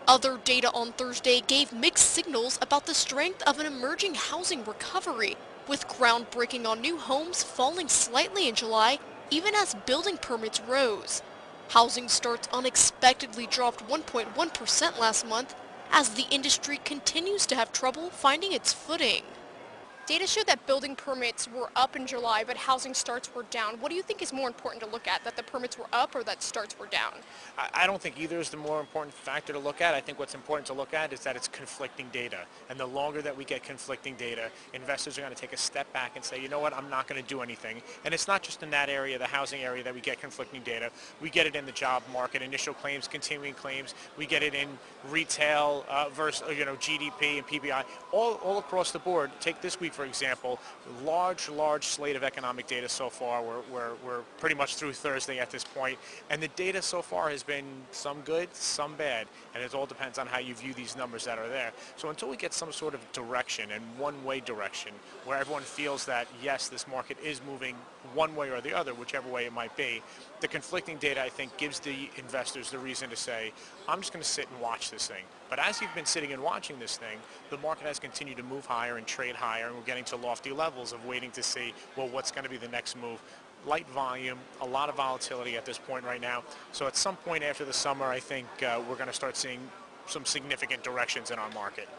Other data on Thursday gave mixed signals about the strength of an emerging housing recovery, with groundbreaking on new homes falling slightly in July, even as building permits rose. Housing starts unexpectedly dropped 1.1% last month, as the industry continues to have trouble finding its footing. Data showed that building permits were up in July, but housing starts were down. What do you think is more important to look at, that the permits were up or that starts were down? I don't think either is the more important factor to look at. I think what's important to look at is that it's conflicting data. And the longer that we get conflicting data, investors are going to take a step back and say, you know what, I'm not going to do anything. And it's not just in that area, the housing area, that we get conflicting data. We get it in the job market, initial claims, continuing claims. We get it in retail versus GDP and PPI. All across the board. Take this week, for example, large slate of economic data so far. We're pretty much through Thursday at this point. And the data so far has been some good, some bad, and it all depends on how you view these numbers that are there. So until we get some sort of direction and one-way direction where everyone feels that, yes, this market is moving one way or the other, whichever way it might be, the conflicting data, I think, gives the investors the reason to say, I'm just going to sit and watch this thing. But as you've been sitting and watching this thing, the market has continued to move higher and trade higher, and we're getting to lofty levels of waiting to see, well, what's going to be the next move. Light volume, a lot of volatility at this point right now. So at some point after the summer, I think we're going to start seeing some significant directions in our market.